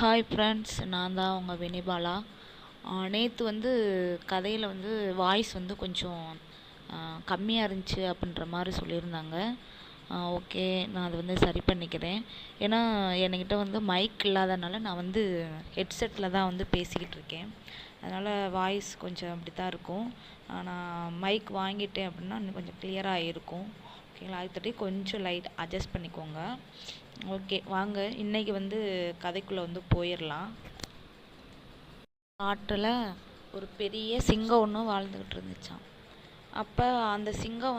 Hi friends, நான் தான் உங்கள் வினிபாலா. நேற்று கதையில் வாய்ஸ் கொஞ்சம் கம்மியாக இருந்துச்சு அப்படின்ற மாதிரி சொல்லியிருந்தாங்க. ஓகே, நான் அதை சரி பண்ணிக்கிறேன். ஏன்னா என்கிட்ட மைக் இல்லாதனால நான் ஹெட்செட்டில் தான் பேசிக்கிட்டு இருக்கேன். அதனால் வாய்ஸ் கொஞ்சம் அப்படி தான் இருக்கும். நான் மைக் வாங்கிட்டேன் அப்படின்னா இன்னும் கொஞ்சம் கிளியராக இருக்கும். ஓகேங்களா? அதுக்கு கொஞ்சம் லைட் அட்ஜஸ்ட் பண்ணிக்கோங்க. ஓகே, வாங்க இன்றைக்கி கதைக்குள்ளே போயிடலாம். காட்டில் ஒரு பெரிய சிங்கம் ஒன்று வாழ்ந்துக்கிட்டு இருந்துச்சான். அப்போ அந்த சிங்கம்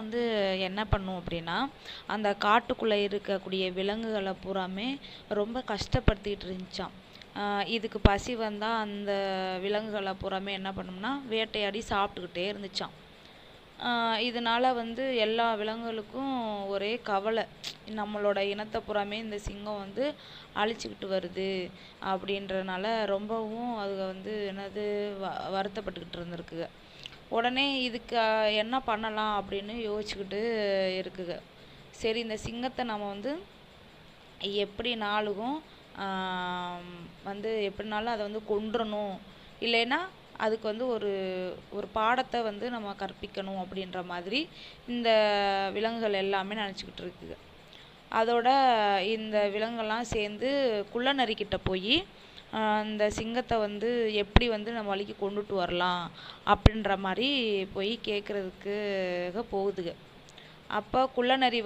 என்ன பண்ணும் அப்படின்னா, அந்த காட்டுக்குள்ளே இருக்கக்கூடிய விலங்குகளை பூராமே ரொம்ப கஷ்டப்படுத்திக்கிட்டு இருந்துச்சான். இதுக்கு பசி வந்தால் அந்த விலங்குகளை பூராமே என்ன பண்ணும்னா வேட்டையாடி சாப்பிட்டுக்கிட்டே இருந்துச்சான். இதனால் எல்லா விலங்குகளுக்கும் ஒரே கவலை, நம்மளோட இனத்தை பூராமே இந்த சிங்கம் அழிச்சிக்கிட்டு வருது அப்படின்றனால ரொம்பவும் அது என்னது வருத்தப்பட்டுக்கிட்டு இருந்திருக்குங்க. உடனே இதுக்கு என்ன பண்ணலாம் அப்படின்னு யோசிச்சுக்கிட்டு இருக்குங்க. சரி, இந்த சிங்கத்தை நம்ம எப்படினாலும் எப்படினாலும் அதை கொன்றணும், இல்லைன்னா அதுக்கு ஒரு ஒரு பாடத்தை நம்ம கற்பிக்கணும் அப்படின்ற மாதிரி இந்த விலங்குகள் எல்லாமே நினச்சிக்கிட்டு இருக்குங்க. அதோட இந்த விலங்குகள்லாம் சேர்ந்து குள்ளநரிக்கிட்ட போய் இந்த சிங்கத்தை எப்படி நம்ம வழிக்கு கொண்டுட்டு வரலாம் அப்படின்ற மாதிரி போய் கேட்குறதுக்கு போகுதுங்க. அப்போ குள்ளநரி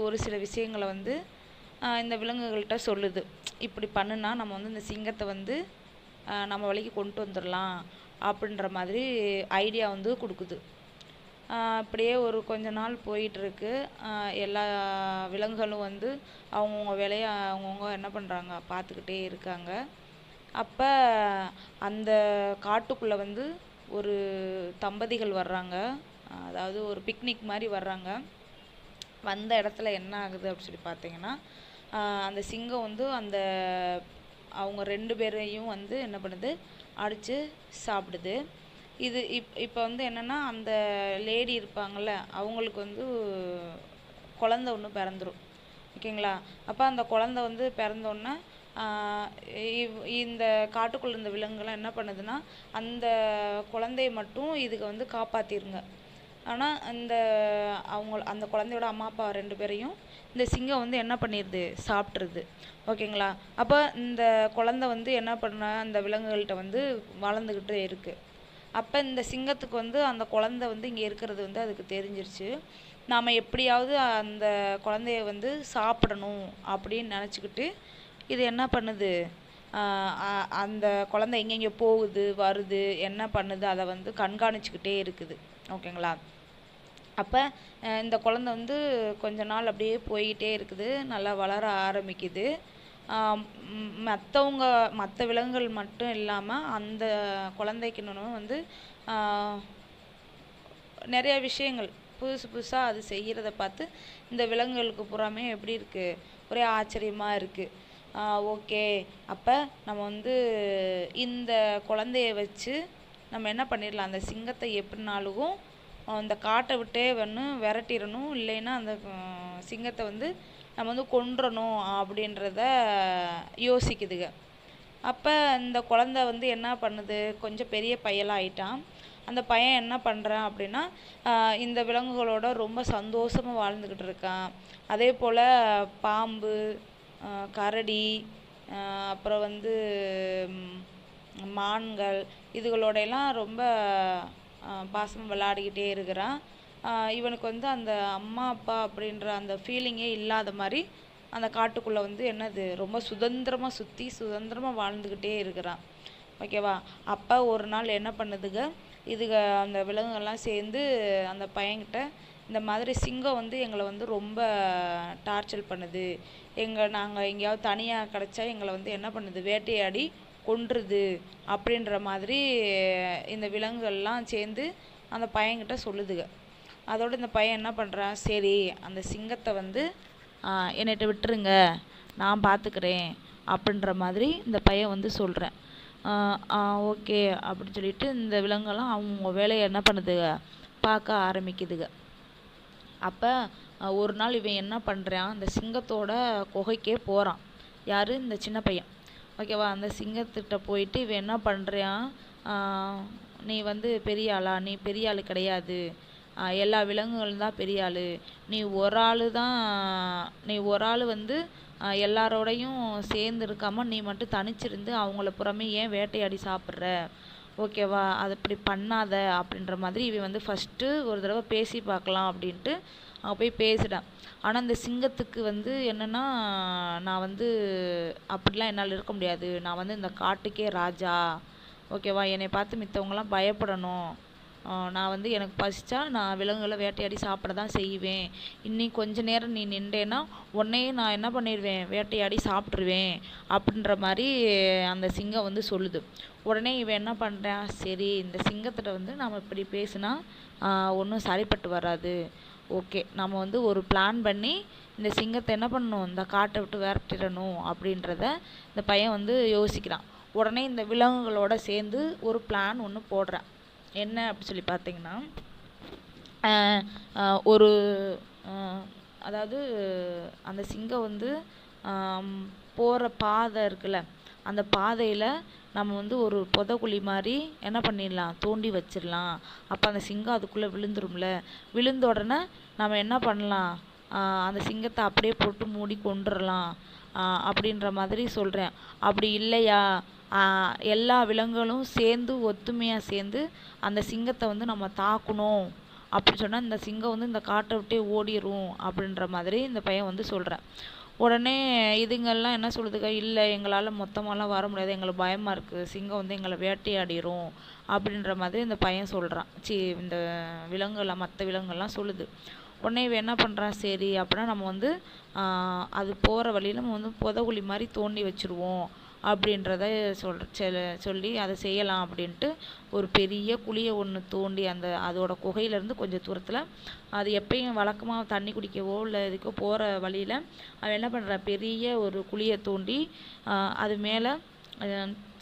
ஒரு சில விஷயங்களை இந்த விலங்குகள்கிட்ட சொல்லுது. இப்படி பண்ணுனா நம்ம இந்த சிங்கத்தை நம்ம வழிக்கு கொண்டு வந்துடலாம் அப்படின்ற மாதிரி ஐடியா கொடுக்குது. அப்படியே ஒரு கொஞ்ச நாள் போயிட்டுருக்கு. எல்லா விலங்குகளும் அவங்கவுங்க வேலையை அவங்கவுங்க என்ன பண்ணுறாங்க பார்த்துக்கிட்டே இருக்காங்க. அப்போ அந்த காட்டுக்குள்ளே ஒரு தம்பதிகள் வர்றாங்க. அதாவது ஒரு பிக்னிக் மாதிரி வர்றாங்க. வந்த இடத்துல என்ன ஆகுது அப்படின்னு சொல்லி பார்த்தீங்கன்னா, அந்த சிங்கம் அந்த அவங்க 2 பேரையும் என்ன பண்ணுது, அடித்து சாப்பிடுது. இது இப்போ என்னென்னா, அந்த லேடி இருப்பாங்கள்ல, அவங்களுக்கு குழந்த ஒன்று பிறந்துடும். ஓகேங்களா? அப்போ அந்த குழந்த பிறந்தோன்னே இந்த காட்டுக்குள்ளே இருந்த விலங்குகள்லாம் என்ன பண்ணுதுன்னா, அந்த குழந்தைய மட்டும் இதுக்கு காப்பாற்றிருங்க. ஆனால் அந்த குழந்தையோட அம்மா அப்பா 2 பேரையும் இந்த சிங்கம் என்ன பண்ணிடுது, சாப்பிட்ருது. ஓகேங்களா? அப்போ இந்த குழந்தை என்ன பண்ண அந்த விலங்குகள்கிட்ட வளர்ந்துக்கிட்டு இருக்குது. அப்போ இந்த சிங்கத்துக்கு அந்த குழந்தை இங்கே இருக்கிறது அதுக்கு தெரிஞ்சிருச்சு. நாம் எப்படியாவது அந்த குழந்தைய சாப்பிடணும் அப்படின்னு நினச்சிக்கிட்டு இது என்ன பண்ணுது, அந்த குழந்தை எங்கெங்கே போகுது வருது என்ன பண்ணுது அதை கண்காணிச்சுக்கிட்டே இருக்குது. ஓகேங்களா? அப்போ இந்த குழந்தை கொஞ்ச நாள் அப்படியே போய்கிட்டே இருக்குது, நல்லா வளர ஆரம்பிக்குது. மற்ற விலங்குகள் மட்டும் இல்லாமல் அந்த குழந்தைக்கு இன்னொன்று நிறைய விஷயங்கள் புதுசாக அது செய்கிறத பார்த்து இந்த விலங்குகளுக்கு பூராமே எப்படி இருக்குது, ஒரே ஆச்சரியமாக இருக்குது. ஓகே, அப்போ நம்ம இந்த குழந்தைய வச்சு நம்ம என்ன பண்ணிடலாம், அந்த சிங்கத்தை எப்படினாலும் அந்த காட்டை விட்டே விரட்டிடணும், இல்லைன்னா அந்த சிங்கத்தை நம்ம கொன்றணும் அப்படின்றத யோசிக்குதுங்க. அப்போ இந்த குழந்தை என்ன பண்ணுது, கொஞ்சம் பெரிய பையலாக ஆயிட்டான். அந்த பையன் என்ன பண்ணுறான் அப்படின்னா, இந்த விலங்குகளோட ரொம்ப சந்தோஷமாக வாழ்ந்துக்கிட்டு இருக்கான். அதே போல் பாம்பு, கரடி, அப்புறம் மான்கள், இதுகளோடையெல்லாம் ரொம்ப பாசமாக விளையாடிக்கிட்டே இருக்கிறான். இவனுக்கு அந்த அம்மா அப்பா அப்படின்ற அந்த ஃபீலிங்கே இல்லாத மாதிரி அந்த காட்டுக்குள்ளே என்னது ரொம்ப சுதந்திரமாக சுற்றி சுதந்திரமாக வாழ்ந்துக்கிட்டே இருக்கிறான். ஓகேவா? அப்போ ஒரு நாள் என்ன பண்ணுதுங்க, அந்த விலங்குகள்லாம் சேர்ந்து அந்த பையன்கிட்ட, இந்த மாதிரி சிங்கம் எங்களை ரொம்ப டார்ச்சர் பண்ணுது, நாங்கள் எங்கேயாவது தனியாக கிடச்சா எங்களை என்ன பண்ணுது, வேட்டையாடி கொன்றுது அப்படின்ற மாதிரி இந்த விலங்குகள்லாம் சேர்ந்து அந்த பையன்கிட்ட சொல்லுதுங்க. அதோடு இந்த பையன் என்ன பண்ணுறான், சரி அந்த சிங்கத்தை என்னிட்ட விட்டுருங்க, நான் பார்த்துக்கிறேன் அப்படின்ற மாதிரி இந்த பையன் சொல்கிறேன். ஓகே அப்படின்னு சொல்லிட்டு இந்த விலங்குகள்லாம் அவங்க வேலையை என்ன பண்ணுதுங்க, பார்க்க ஆரம்பிக்குதுங்க. அப்போ ஒரு நாள் இவன் என்ன பண்ணுறான், இந்த சிங்கத்தோட குகைக்கே போகிறான். யார், இந்த சின்ன பையன். ஓகேவா. அந்த சிங்கத்திட்ட போயிட்டு இவன் என்ன பண்ணுறான், நீ வந்து பெரிய ஆளா, நீ பெரிய ஆள் கிடையாது, எல்லா விலங்குகளும் தான் பெரிய ஆள், நீ ஒரு ஆள் தான், நீ ஒரு ஆள் வந்து எல்லாரோடையும் சேர்ந்து இருக்காமல் நீ மட்டும் தனிச்சிருந்து அவங்கள புறமே ஏன் வேட்டையாடி சாப்பிட்ற, ஓகேவா, அது இப்படி பண்ணாத அப்படின்ற மாதிரி இவன் வந்து ஃபஸ்ட்டு ஒரு தடவை பேசி பார்க்கலாம் அப்படின்ட்டு அவன் போய் பேசிட்டான். ஆனால் இந்த சிங்கத்துக்கு வந்து என்னென்னா, நான் வந்து அப்படிலாம் என்னால் இருக்க முடியாது, நான் வந்து இந்த காட்டுக்கே ராஜா, ஓகேவா, என்னை பார்த்து மித்தவங்களாம் பயப்படணும், நான் வந்து எனக்கு பசிச்சா நான் விலங்குகளை வேட்டையாடி சாப்பிட தான் செய்வேன், இன்னி கொஞ்ச நேரம் நீ நின்றேன்னா உன்னையே நான் என்ன பண்ணிடுவேன், வேட்டையாடி சாப்பிட்ருவேன் அப்படின்ற மாதிரி அந்த சிங்கம் வந்து சொல்லுது. உடனே இவன் என்ன பண்ணுறான், சரி இந்த சிங்கத்திட்ட வந்து நம்ம இப்படி பேசுனா ஒன்றும் சரிப்பட்டு வராது, ஓகே நம்ம வந்து ஒரு பிளான் பண்ணி இந்த சிங்கத்தை என்ன பண்ணணும், இந்த காட்டை விட்டு விரட்டிடணும் அப்படின்றத இந்த பையன் வந்து யோசிக்கிறான். உடனே இந்த விலங்குகளோட சேர்ந்து ஒரு பிளான் ஒன்று போடுறான். என்ன அப்படி சொல்லி பார்த்தீங்கன்னா, ஒரு அதாவது அந்த சிங்கம் வந்து போகிற பாதை இருக்குல்ல, அந்த பாதையில் நம்ம வந்து ஒரு புதைக்குழி மாதிரி என்ன பண்ணிடலாம், தோண்டி வச்சிடலாம். அப்போ அந்த சிங்கம் அதுக்குள்ளே விழுந்துரும்ல, விழுந்த உடனே நம்ம என்ன பண்ணலாம், அந்த சிங்கத்தை அப்படியே போட்டு மூடி கொண்டுடலாம் அப்படின்ற மாதிரி சொல்கிறேன். அப்படி இல்லையா, எல்லா விலங்குகளும் சேர்ந்து ஒத்துமையாக சேர்ந்து அந்த சிங்கத்தை வந்து நம்ம தாக்கணும் அப்படின்னு சொன்னால் இந்த சிங்கம் வந்து இந்த காட்டை விட்டே ஓடிடும் அப்படின்ற மாதிரி இந்த பையன் வந்து சொல்கிறேன். உடனே இதுங்கெல்லாம் என்ன சொல்லுதுங்க, இல்லை எங்களால் மொத்தமாலாம் வர முடியாது, எங்களுக்கு பயமாக இருக்குது, சிங்கம் வந்து எங்களை வேட்டையாடிரும் அப்படின்ற மாதிரி இந்த பையன் சொல்கிறான். இந்த விலங்குலாம் மற்ற விலங்குகள்லாம் சொல்லுது. உடனே இவன் என்ன பண்ணுறான், சரி அப்படின்னா நம்ம வந்து அது போகிற வழியில் நம்ம வந்து புதைக்குழி மாதிரி தோண்டி வச்சுருவோம் அப்படின்றத சொல்லி அதை செய்யலாம் அப்படின்ட்டு ஒரு பெரிய குழியை ஒன்று தோண்டி அதோட குகையிலேருந்து கொஞ்சம் தூரத்தில், அது எப்பயும் வழக்கமாக தண்ணி குடிக்கவோ இல்லை இதுக்கோ போகிற வழியில் அவன் என்ன பண்ணுறான், பெரிய ஒரு குழியை தோண்டி அது மேலே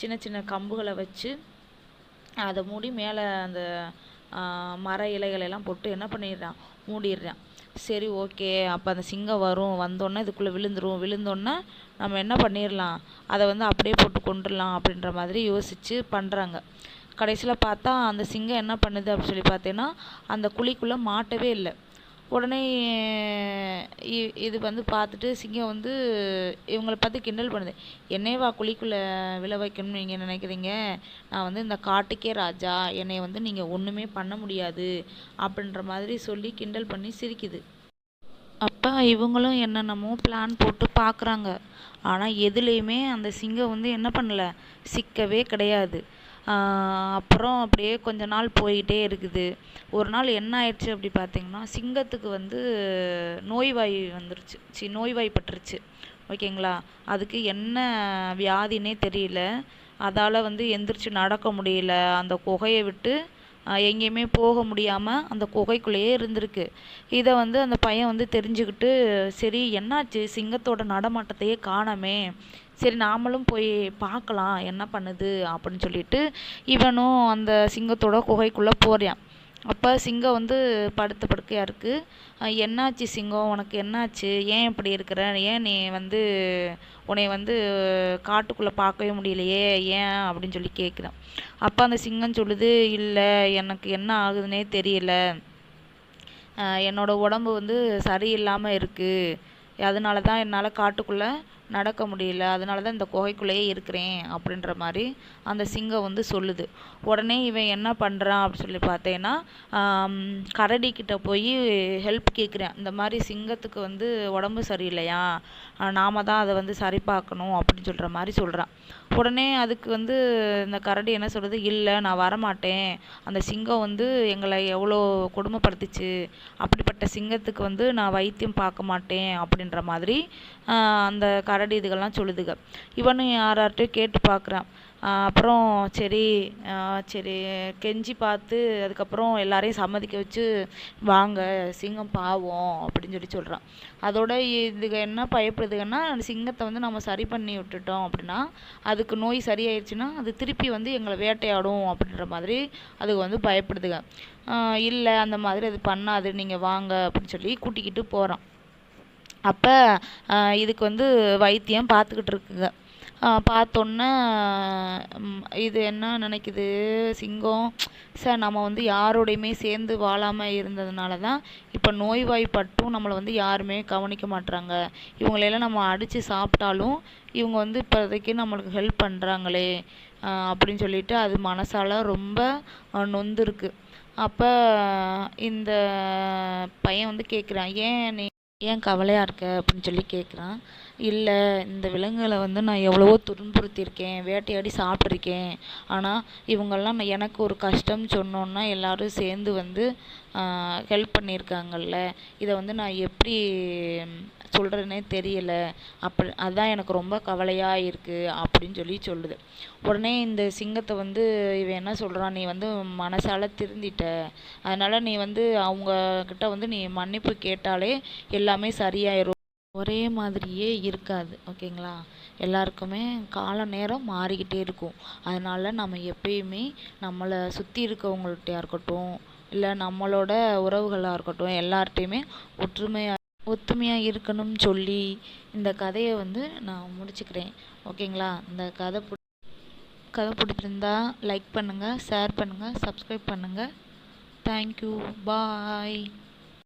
சின்ன சின்ன கம்புகளை வச்சு அதை மூடி மேலே அந்த மர இலைகளெல்லாம் போட்டு என்ன பண்ணிடுறான், மூடிடுறான். சரி ஓகே, அப்போ அந்த சிங்கம் வந்தோடனே இதுக்குள்ளே விழுந்தோடனே நம்ம என்ன பண்ணிடலாம், அதை வந்து அப்படியே போட்டு கொண்டுடலாம் அப்படின்ற மாதிரி யோசித்து பண்ணுறாங்க. கடைசியில் பார்த்தா அந்த சிங்கம் என்ன பண்ணுது அப்படின்னு சொல்லி பார்த்தீங்கன்னா, அந்த குழிக்குள்ளே மாட்டவே இல்லை. உடனே இது வந்து பார்த்துட்டு சிங்கம் வந்து இவங்களை பார்த்து கிண்டல் பண்ணுது, என்னையவா குழிக்குள்ளே விழ வைக்கணும்னு நீங்கள் நினைக்கிறீங்க, நான் வந்து இந்த காட்டுக்கே ராஜா, என்னை வந்து நீங்கள் ஒன்றுமே பண்ண முடியாது அப்படின்ற மாதிரி சொல்லி கிண்டல் பண்ணி சிரிக்குது. அப்போ இவங்களும் என்னென்னமோ பிளான் போட்டு பார்க்குறாங்க. ஆனால் எதுலேயுமே அந்த சிங்கம் வந்து என்ன பண்ணலை, சிக்கவே கிடையாது. அப்புறம் அப்படியே கொஞ்ச நாள் போயிட்டே இருக்குது. ஒரு நாள் என்ன ஆயிடுச்சு அப்படி பார்த்தீங்கன்னா, சிங்கத்துக்கு வந்து நோய்வாய் வந்துருச்சு, நோய்வாய்ப்பட்டுருச்சு, ஓகேங்களா. அதுக்கு என்ன வியாதினே தெரியல, அதால் வந்து எந்திரிச்சு நடக்க முடியல, அந்த குகையை விட்டு எங்கேயுமே போக முடியாமல் அந்த குகைக்குள்ளேயே இருந்திருக்கு. இதை வந்து அந்த பையன் வந்து தெரிஞ்சுக்கிட்டு, சரி என்னாச்சு, சிங்கத்தோட நடமாட்டத்தையே காணோமே, சரி நாமளும் போய் பார்க்கலாம் என்ன பண்ணுது அப்படின்னு சொல்லிட்டு இவனும் அந்த சிங்கத்தோட குகைக்குள்ளே போகிறான். அப்போ சிங்கம் வந்து படுத்த படுக்கையாக இருக்குது. என்னாச்சு சிங்கம், உனக்கு என்னாச்சு, ஏன் இப்படி இருக்கிற, ஏன் நீ வந்து உன்னை வந்து காட்டுக்குள்ளே பார்க்கவே முடியலையே, ஏன் அப்படின்னு சொல்லி கேட்குறான். அப்போ அந்த சிங்கம் சொல்லுது, இல்லை எனக்கு என்ன ஆகுதுன்னே தெரியல, என்னோடய உடம்பு வந்து சரியில்லாமல் இருக்குது, அதனால தான் என்னால் காட்டுக்குள்ளே நடக்க முடியல, அதனால தான் இந்த குகைக்குள்ளேயே இருக்கிறேன் அப்படின்ற மாதிரி அந்த சிங்கம் வந்து சொல்லுது. உடனே இவன் என்ன பண்ணுறான் அப்படின்னு சொல்லி பார்த்தேன்னா, கரடிக்கிட்ட போய் ஹெல்ப் கேட்குறேன். இந்த மாதிரி சிங்கத்துக்கு வந்து உடம்பு சரியில்லையா, நாம தான் அதை வந்து சரி பார்க்கணும் அப்படின்னு சொல்கிற மாதிரி சொல்கிறான். உடனே அதுக்கு வந்து இந்த கரடி என்ன சொல்கிறது, இல்லை நான் வரமாட்டேன், அந்த சிங்கம் வந்து எங்களை எவ்வளோ கொடுமைப்படுத்துச்சு, அப்படிப்பட்ட சிங்கத்துக்கு வந்து நான் வைத்தியம் பார்க்க மாட்டேன் அப்படின்ற மாதிரி அந்த கரடி இதுகள்லாம் சொல்லுதுங்க. இவனும் யார்கிட்டையும் கேட்டு பார்க்குறான். அப்புறம் சரி கெஞ்சி பார்த்து அதுக்கப்புறம் எல்லாரையும் சம்மதிக்க வச்சு, வாங்க சிங்கம் பாவம் அப்படின்னு சொல்லி சொல்கிறான். அதோட இதுக்கு என்ன பயப்படுதுங்கன்னா, சிங்கத்தை வந்து நம்ம சரி பண்ணி விட்டுட்டோம் அப்படின்னா, அதுக்கு நோய் சரியாயிடுச்சுன்னா அது திருப்பி வந்து எங்களை வேட்டையாடும் அப்படின்ற மாதிரி அதுக்கு வந்து பயப்படுதுங்க. இல்லை அந்த மாதிரி அது பண்ணாது, நீங்கள் வாங்க அப்படின்னு சொல்லி கூட்டிக்கிட்டு போகிறான். அப்போ இதுக்கு வந்து வைத்தியம் பார்த்துக்கிட்டு இருக்குங்க. பார்த்தோன்னே இது என்ன நினைக்குது சிங்கம், சார் நம்ம வந்து யாரோடையுமே சேர்ந்து வாழாமல் இருந்ததுனால தான் இப்போ நோய்வாய்ப்பட்டும் நம்மளை வந்து யாருமே கவனிக்க மாட்றாங்க. இவங்களையெல்லாம் நம்ம அடித்து சாப்பிட்டாலும் இவங்க வந்து இப்போதைக்கு நம்மளுக்கு ஹெல்ப் பண்ணுறாங்களே அப்படின்னு சொல்லிட்டு அது மனசால ரொம்ப நொந்துருக்கு. அப்போ இந்த பையன் வந்து கேட்குறான், ஏன் கவலையாக இருக்க அப்படின்னு சொல்லி கேட்குறான். இல்லை, இந்த விலங்குகளை வந்து நான் எவ்வளவோ துன்புறுத்தியிருக்கேன், வேட்டையாடி சாப்பிட்ருக்கேன். ஆனால் இவங்கெல்லாம் எனக்கு ஒரு கஷ்டம் சொன்னோன்னா எல்லாரும் சேர்ந்து வந்து ஹெல்ப் பண்ணியிருக்காங்கல்ல, இதை வந்து நான் எப்படி சொல்கிறதுனே தெரியல. அதுதான் எனக்கு ரொம்ப கவலையாக இருக்குது அப்படின்னு சொல்லி சொல்லுது. உடனே இந்த சிங்கத்தை வந்து இவன் என்ன சொல்கிறான், நீ வந்து மனசால திருந்திட்ட, அதனால் நீ வந்து அவங்கக்கிட்ட வந்து நீ மன்னிப்பு கேட்டாலே எல்லாமே சரியாயிரும். ஒரே மாதிரியே இருக்காது, ஓகேங்களா? எல்லாருக்குமே கால நேரம் மாறிக்கிட்டே இருக்கும். அதனால் நம்ம எப்பயுமே நம்மளை சுற்றி இருக்கவங்கள்ட்டையா இருக்கட்டும், இல்லை நம்மளோட உறவுகளாக இருக்கட்டும், எல்லார்ட்டையுமே ஒத்துமையாக இருக்கணும்னு சொல்லி இந்த கதையை வந்து நான் முடிச்சுக்கிறேன், ஓகேங்களா? இந்த கதை பிடிச்சிருந்தா லைக் பண்ணுங்கள், ஷேர் பண்ணுங்கள், சப்ஸ்கிரைப் பண்ணுங்கள். தேங்க்யூ, பாய்.